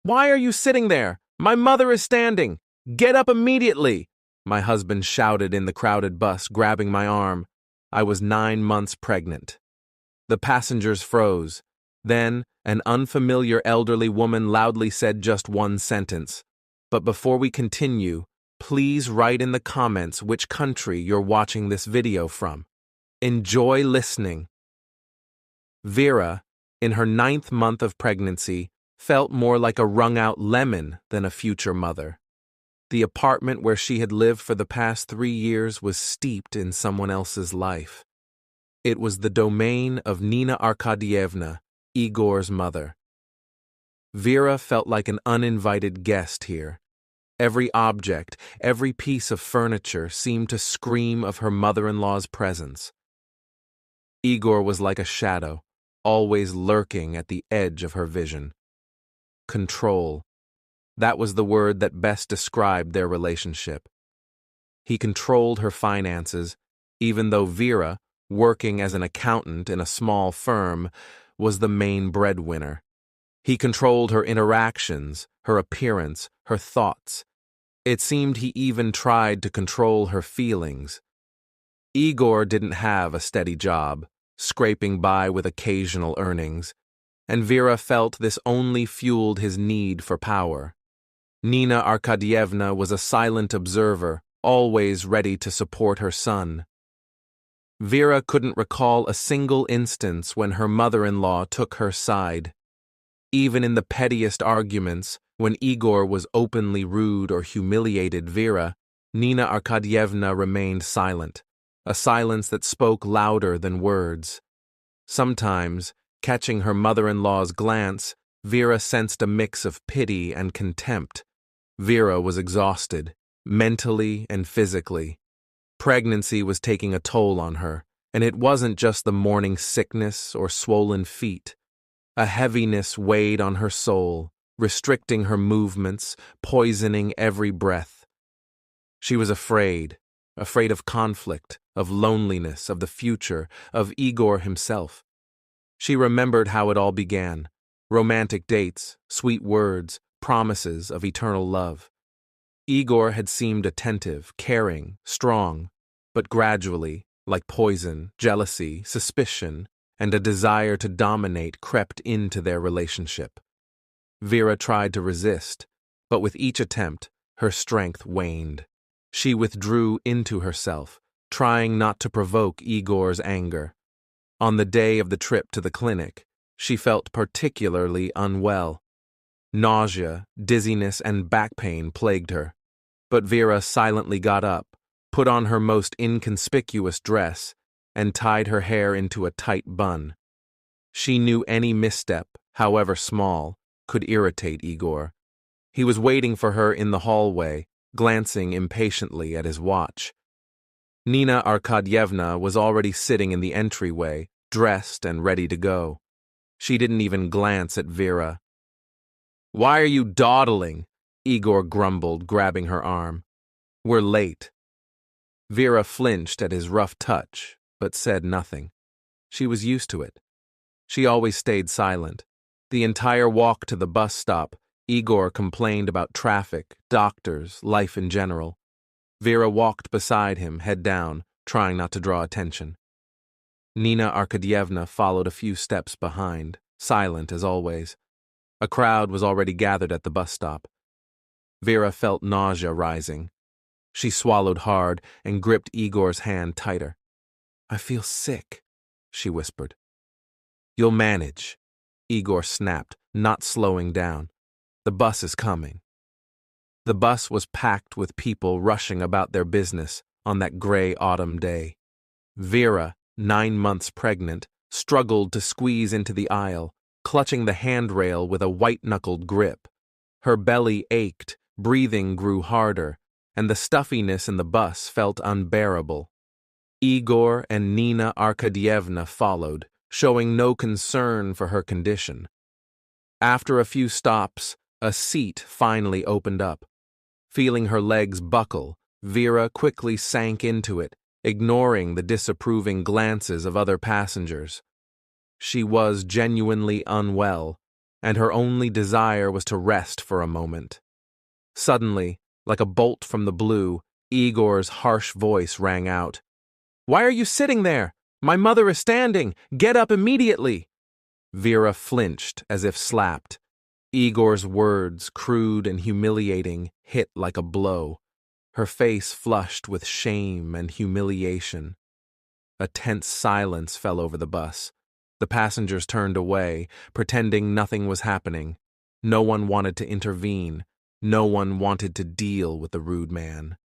Why are you sitting there? My mother is standing. Get up immediately, my husband shouted in the crowded bus, grabbing my arm. I was 9 months pregnant. The passengers froze. Then, an unfamiliar elderly woman loudly said just one sentence. But before we continue, please write in the comments which country you're watching this video from. Enjoy listening. Vera, in her 9th month of pregnancy, felt more like a wrung-out lemon than a future mother. The apartment where she had lived for the past 3 years was steeped in someone else's life. It was the domain of Nina Arkadyevna, Igor's mother. Vera felt like an uninvited guest here. Every object, every piece of furniture seemed to scream of her mother-in-law's presence. Igor was like a shadow, always lurking at the edge of her vision. Control. That was the word that best described their relationship. He controlled her finances, even though Vera, working as an accountant in a small firm, was the main breadwinner. He controlled her interactions, her appearance, her thoughts. It seemed he even tried to control her feelings. Igor didn't have a steady job, scraping by with occasional earnings, and Vera felt this only fueled his need for power. Nina Arkadyevna was a silent observer, always ready to support her son. Vera couldn't recall a single instance when her mother-in-law took her side. Even in the pettiest arguments, when Igor was openly rude or humiliated Vera, Nina Arkadyevna remained silent, a silence that spoke louder than words. Sometimes, catching her mother-in-law's glance, Vera sensed a mix of pity and contempt. Vera was exhausted, mentally and physically. Pregnancy was taking a toll on her, and it wasn't just the morning sickness or swollen feet. A heaviness weighed on her soul, restricting her movements, poisoning every breath. She was afraid of conflict, of loneliness, of the future, of Igor himself. She remembered how it all began: romantic dates, sweet words, promises of eternal love. Igor had seemed attentive, caring, strong, but gradually, like poison, jealousy, suspicion, and a desire to dominate crept into their relationship. Vera tried to resist, but with each attempt, her strength waned. She withdrew into herself, trying not to provoke Igor's anger. On the day of the trip to the clinic, she felt particularly unwell. Nausea, dizziness, and back pain plagued her. But Vera silently got up, put on her most inconspicuous dress, and tied her hair into a tight bun. She knew any misstep, however small, could irritate Igor. He was waiting for her in the hallway, glancing impatiently at his watch. Nina Arkadyevna was already sitting in the entryway, dressed and ready to go. She didn't even glance at Vera. "Why are you dawdling?" Igor grumbled, grabbing her arm. "We're late." Vera flinched at his rough touch, but said nothing. She was used to it. She always stayed silent. The entire walk to the bus stop, Igor complained about traffic, doctors, life in general. Vera walked beside him, head down, trying not to draw attention. Nina Arkadyevna followed a few steps behind, silent as always. A crowd was already gathered at the bus stop. Vera felt nausea rising. She swallowed hard and gripped Igor's hand tighter. "I feel sick," she whispered. "You'll manage," Igor snapped, not slowing down. "The bus is coming." The bus was packed with people rushing about their business on that gray autumn day. Vera, 9 months pregnant, struggled to squeeze into the aisle, clutching the handrail with a white-knuckled grip. Her belly ached, breathing grew harder, and the stuffiness in the bus felt unbearable. Igor and Nina Arkadyevna followed, showing no concern for her condition. After a few stops, a seat finally opened up. Feeling her legs buckle, Vera quickly sank into it, ignoring the disapproving glances of other passengers. She was genuinely unwell, and her only desire was to rest for a moment. Suddenly, like a bolt from the blue, Igor's harsh voice rang out. "Why are you sitting there? My mother is standing! Get up immediately!" Vera flinched as if slapped. Igor's words, crude and humiliating, hit like a blow. Her face flushed with shame and humiliation. A tense silence fell over the bus. The passengers turned away, pretending nothing was happening. No one wanted to intervene. No one wanted to deal with the rude man.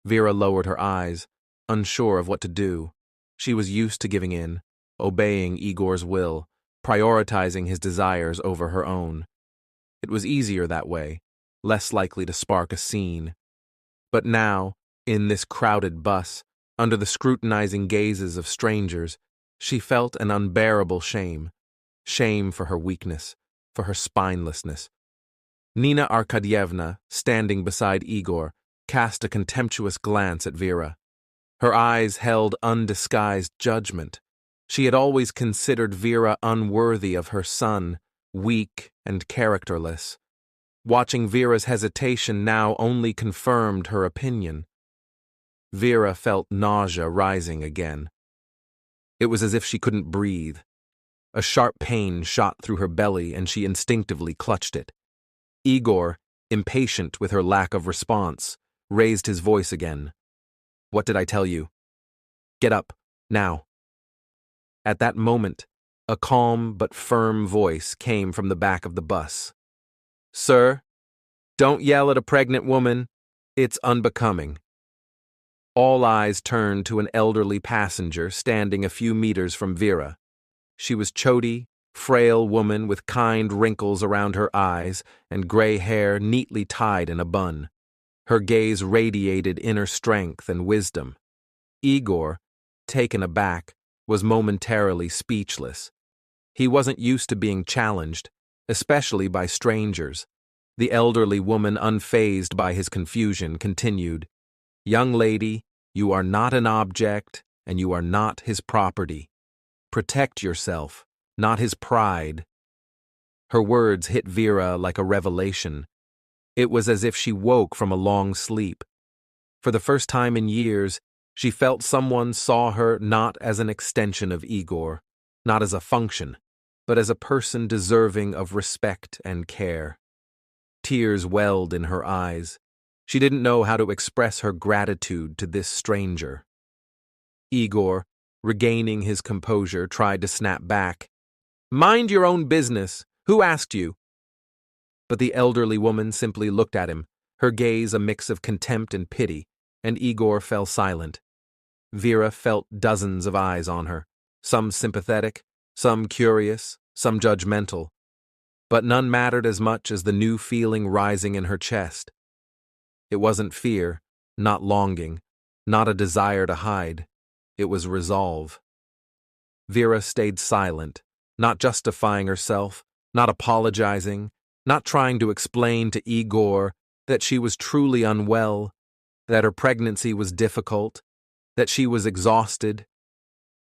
Vera lowered her eyes, unsure of what to do. She was used to giving in, obeying Igor's will, prioritizing his desires over her own. It was easier that way, less likely to spark a scene. But now, in this crowded bus, under the scrutinizing gazes of strangers, she felt an unbearable shame. Shame for her weakness, for her spinelessness. Nina Arkadyevna, standing beside Igor, cast a contemptuous glance at Vera. Her eyes held undisguised judgment. She had always considered Vera unworthy of her son, weak and characterless. Watching Vera's hesitation now only confirmed her opinion. Vera felt nausea rising again. It was as if she couldn't breathe. A sharp pain shot through her belly and she instinctively clutched it. Igor, impatient with her lack of response, raised his voice again. "What did I tell you? Get up, now." At that moment, a calm but firm voice came from the back of the bus. "Sir, don't yell at a pregnant woman. It's unbecoming." All eyes turned to an elderly passenger standing a few meters from Vera. She was chody, frail woman with kind wrinkles around her eyes and gray hair neatly tied in a bun. Her gaze radiated inner strength and wisdom. Igor, taken aback, was momentarily speechless. He wasn't used to being challenged, especially by strangers. The elderly woman, unfazed by his confusion, continued, "Young lady, you are not an object, and you are not his property. Protect yourself, not his pride." Her words hit Vera like a revelation. It was as if she woke from a long sleep. For the first time in years, she felt someone saw her not as an extension of Igor, not as a function, but as a person deserving of respect and care. Tears welled in her eyes. She didn't know how to express her gratitude to this stranger. Igor, regaining his composure, tried to snap back. "Mind your own business. Who asked you?" But the elderly woman simply looked at him, her gaze a mix of contempt and pity, and Igor fell silent. Vera felt dozens of eyes on her, some sympathetic, some curious, some judgmental. But none mattered as much as the new feeling rising in her chest. It wasn't fear, not longing, not a desire to hide. It was resolve. Vera stayed silent, not justifying herself, not apologizing, not trying to explain to Igor that she was truly unwell, that her pregnancy was difficult, that she was exhausted.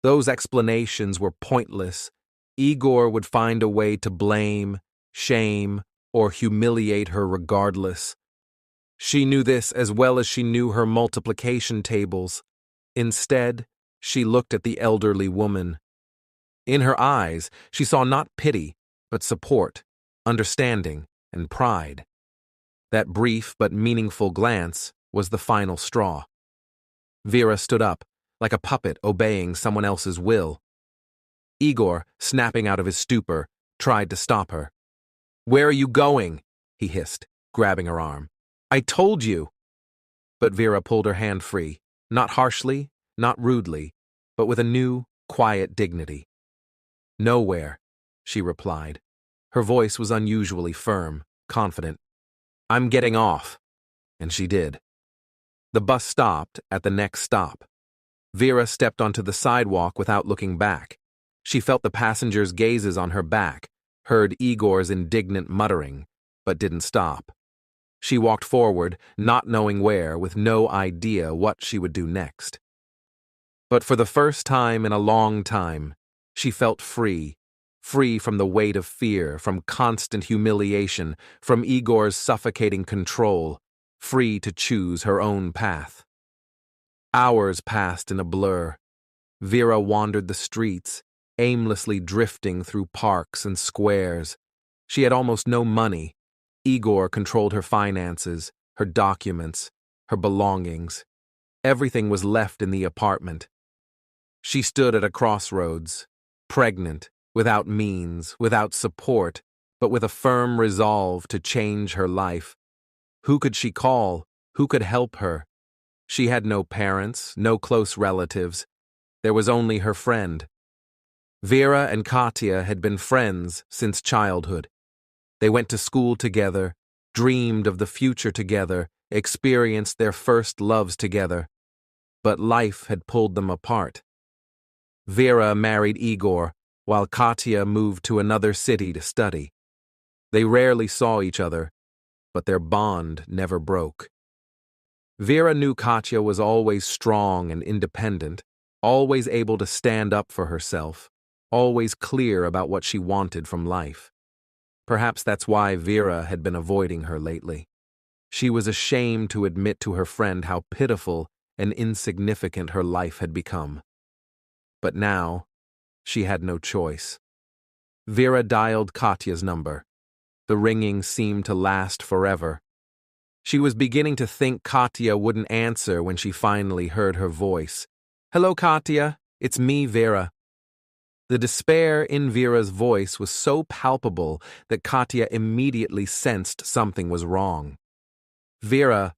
Those explanations were pointless. Igor would find a way to blame, shame, or humiliate her regardless. She knew this as well as she knew her multiplication tables. Instead, she looked at the elderly woman. In her eyes, she saw not pity, but support, understanding, and pride. That brief but meaningful glance was the final straw. Vera stood up, like a puppet obeying someone else's will. Igor, snapping out of his stupor, tried to stop her. "Where are you going?" he hissed, grabbing her arm. "I told you." But Vera pulled her hand free, not harshly, not rudely, but with a new, quiet dignity. "Nowhere," she replied. Her voice was unusually firm, confident. "I'm getting off." And she did. The bus stopped at the next stop. Vera stepped onto the sidewalk without looking back. She felt the passengers' gazes on her back, heard Igor's indignant muttering, but didn't stop. She walked forward, not knowing where, with no idea what she would do next. But for the first time in a long time, she felt free, free from the weight of fear, from constant humiliation, from Igor's suffocating control, free to choose her own path. Hours passed in a blur. Vera wandered the streets, aimlessly drifting through parks and squares. She had almost no money. Igor controlled her finances, her documents, her belongings. Everything was left in the apartment. She stood at a crossroads, pregnant, without means, without support, but with a firm resolve to change her life. Who could she call? Who could help her? She had no parents, no close relatives. There was only her friend. Vera and Katya had been friends since childhood. They went to school together, dreamed of the future together, experienced their first loves together. But life had pulled them apart. Vera married Igor, while Katya moved to another city to study. They rarely saw each other, but their bond never broke. Vera knew Katya was always strong and independent, always able to stand up for herself, always clear about what she wanted from life. Perhaps that's why Vera had been avoiding her lately. She was ashamed to admit to her friend how pitiful and insignificant her life had become. But now, she had no choice. Vera dialed Katya's number. The ringing seemed to last forever. She was beginning to think Katya wouldn't answer when she finally heard her voice. "Hello, Katya. It's me, Vera." The despair in Vera's voice was so palpable that Katya immediately sensed something was wrong. "Vera,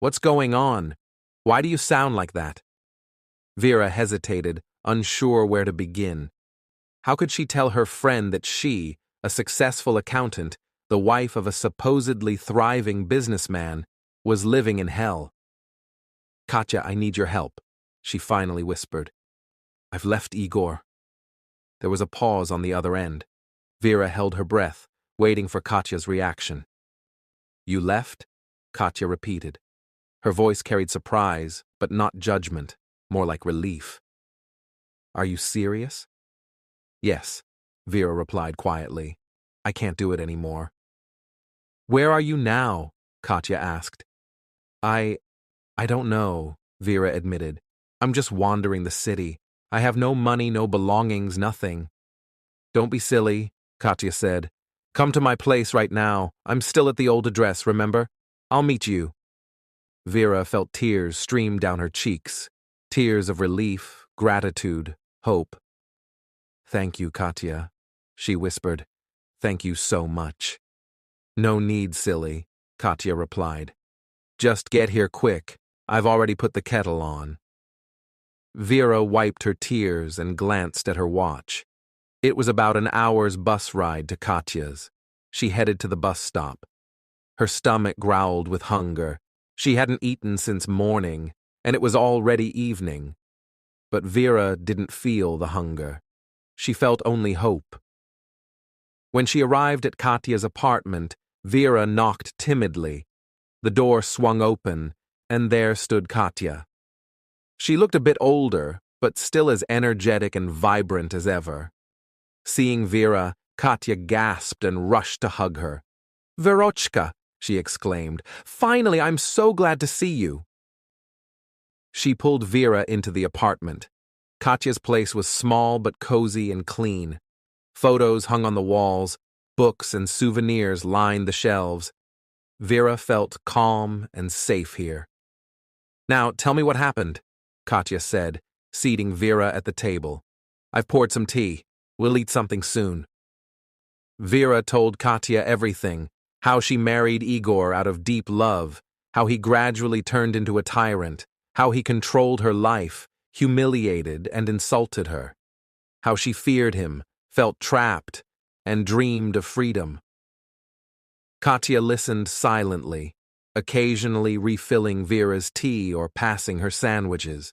what's going on? Why do you sound like that?" Vera hesitated, unsure where to begin. How could she tell her friend that she, a successful accountant, the wife of a supposedly thriving businessman, was living in hell? "Katya, I need your help," she finally whispered. "I've left Igor." There was a pause on the other end. Vera held her breath, waiting for Katya's reaction. "You left?" Katya repeated. Her voice carried surprise, but not judgment, more like relief. "Are you serious?" "Yes," Vera replied quietly. "I can't do it anymore." "Where are you now?" Katya asked. I don't know," Vera admitted. "I'm just wandering the city. I have no money, no belongings, nothing." "Don't be silly," Katya said. "Come to my place right now. I'm still at the old address, remember? I'll meet you." Vera felt tears stream down her cheeks, tears of relief, gratitude, hope. "Thank you, Katya," she whispered. "Thank you so much." "No need, silly," Katya replied. "Just get here quick. I've already put the kettle on." Vera wiped her tears and glanced at her watch. It was about an hour's bus ride to Katya's. She headed to the bus stop. Her stomach growled with hunger. She hadn't eaten since morning, and it was already evening. But Vera didn't feel the hunger. She felt only hope. When she arrived at Katya's apartment, Vera knocked timidly. The door swung open, and there stood Katya. She looked a bit older, but still as energetic and vibrant as ever. Seeing Vera, Katya gasped and rushed to hug her. "Verochka," she exclaimed, "finally, I'm so glad to see you." She pulled Vera into the apartment. Katya's place was small but cozy and clean. Photos hung on the walls, books and souvenirs lined the shelves. Vera felt calm and safe here. "Now, tell me what happened," Katya said, seating Vera at the table. "I've poured some tea. We'll eat something soon." Vera told Katya everything, how she married Igor out of deep love, how he gradually turned into a tyrant, how he controlled her life, humiliated and insulted her, how she feared him, felt trapped, and dreamed of freedom. Katya listened silently, occasionally refilling Vera's tea or passing her sandwiches.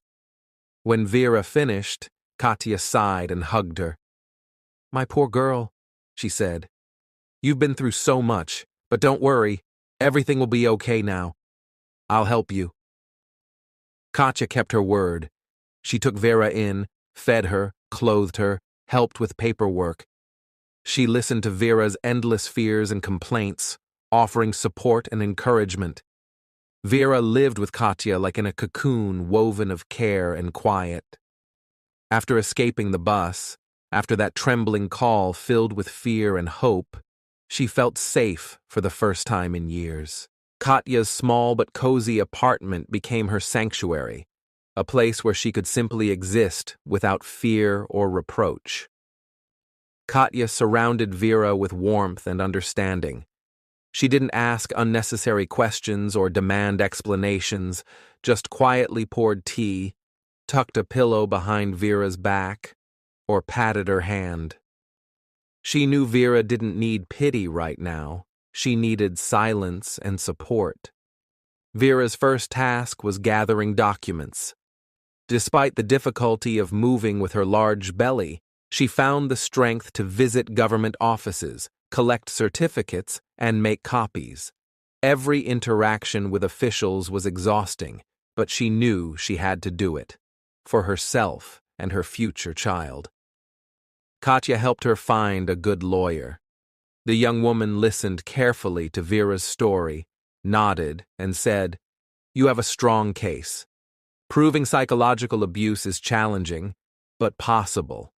When Vera finished, Katya sighed and hugged her. "My poor girl," she said. "You've been through so much, but don't worry, everything will be okay now. I'll help you." Katya kept her word. She took Vera in, fed her, clothed her, helped with paperwork. She listened to Vera's endless fears and complaints, offering support and encouragement. Vera lived with Katya like in a cocoon woven of care and quiet. After escaping the bus, after that trembling call filled with fear and hope, she felt safe for the first time in years. Katya's small but cozy apartment became her sanctuary, a place where she could simply exist without fear or reproach. Katya surrounded Vera with warmth and understanding. She didn't ask unnecessary questions or demand explanations, just quietly poured tea, tucked a pillow behind Vera's back, or patted her hand. She knew Vera didn't need pity right now. She needed silence and support. Vera's first task was gathering documents. Despite the difficulty of moving with her large belly, she found the strength to visit government offices, collect certificates, and make copies. Every interaction with officials was exhausting, but she knew she had to do it, for herself and her future child. Katya helped her find a good lawyer. The young woman listened carefully to Vera's story, nodded, and said, "You have a strong case. Proving psychological abuse is challenging, but possible.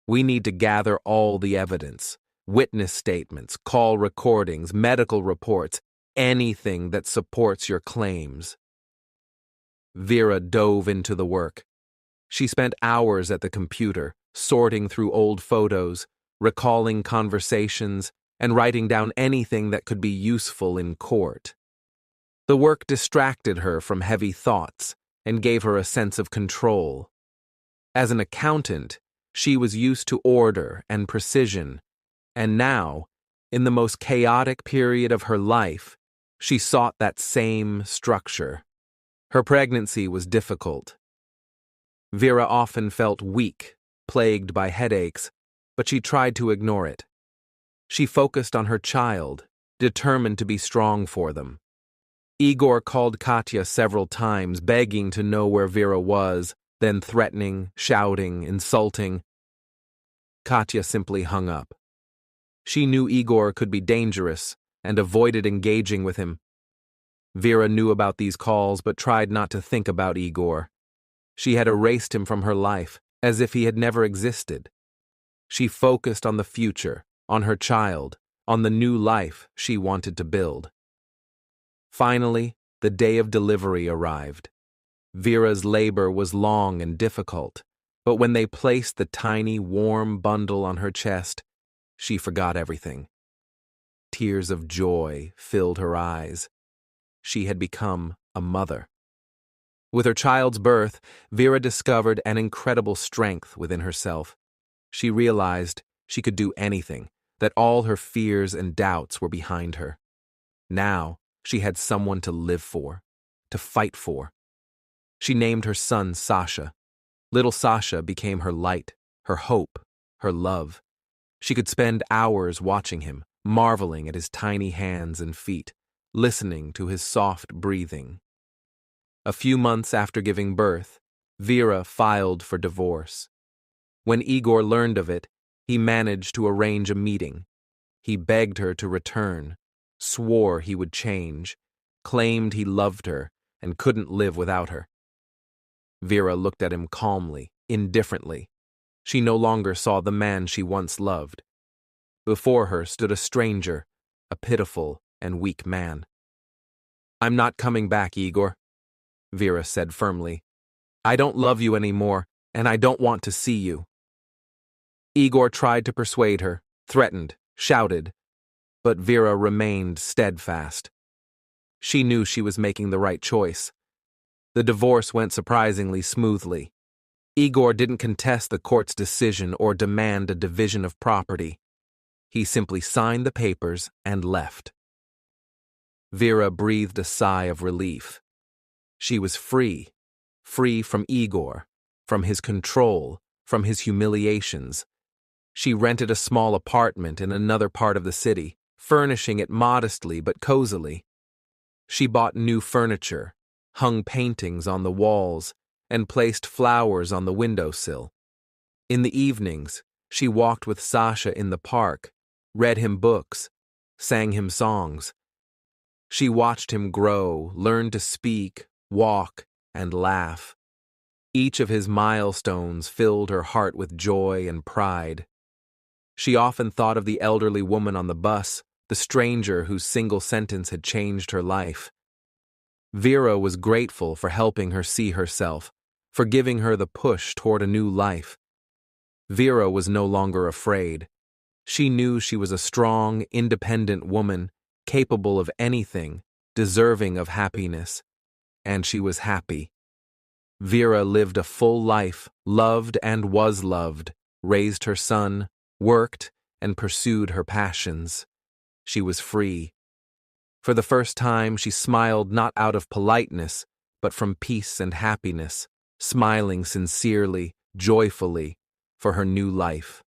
We need to gather all the evidence, witness statements, call recordings, medical reports, anything that supports your claims." Vera dove into the work. She spent hours at the computer, sorting through old photos, recalling conversations, and writing down anything that could be useful in court. The work distracted her from heavy thoughts and gave her a sense of control. As an accountant, she was used to order and precision, and now, in the most chaotic period of her life, she sought that same structure. Her pregnancy was difficult. Vera often felt weak, plagued by headaches, but she tried to ignore it. She focused on her child, determined to be strong for them. Igor called Katya several times, begging to know where Vera was, then threatening, shouting, insulting. Katya simply hung up. She knew Igor could be dangerous and avoided engaging with him. Vera knew about these calls but tried not to think about Igor. She had erased him from her life, as if he had never existed. She focused on the future, on her child, on the new life she wanted to build. Finally, the day of delivery arrived. Vera's labor was long and difficult, but when they placed the tiny, warm bundle on her chest, she forgot everything. Tears of joy filled her eyes. She had become a mother. With her child's birth, Vera discovered an incredible strength within herself. She realized she could do anything, that all her fears and doubts were behind her. Now, she had someone to live for, to fight for. She named her son Sasha. Little Sasha became her light, her hope, her love. She could spend hours watching him, marveling at his tiny hands and feet, listening to his soft breathing. A few months after giving birth, Vera filed for divorce. When Igor learned of it, he managed to arrange a meeting. He begged her to return, swore he would change, claimed he loved her and couldn't live without her. Vera looked at him calmly, indifferently. She no longer saw the man she once loved. Before her stood a stranger, a pitiful and weak man. "I'm not coming back, Igor," Vera said firmly. "I don't love you anymore, and I don't want to see you." Igor tried to persuade her, threatened, shouted, but Vera remained steadfast. She knew she was making the right choice. The divorce went surprisingly smoothly. Igor didn't contest the court's decision or demand a division of property. He simply signed the papers and left. Vera breathed a sigh of relief. She was free from Igor, from his control, from his humiliations. She rented a small apartment in another part of the city, furnishing it modestly but cozily. She bought new furniture, hung paintings on the walls, and placed flowers on the windowsill. In the evenings, She walked with Sasha in the park, read him books, sang him songs. She watched him grow, learn to speak, walk, and laugh. Each of his milestones filled her heart with joy and pride. She often thought of the elderly woman on the bus, the stranger whose single sentence had changed her life. Vera was grateful for helping her see herself, for giving her the push toward a new life. Vera was no longer afraid. She knew she was a strong, independent woman, capable of anything, deserving of happiness. And she was happy. Vera lived a full life, loved and was loved, raised her son, worked, and pursued her passions. She was free. For the first time, she smiled not out of politeness, but from peace and happiness, smiling sincerely, joyfully, for her new life.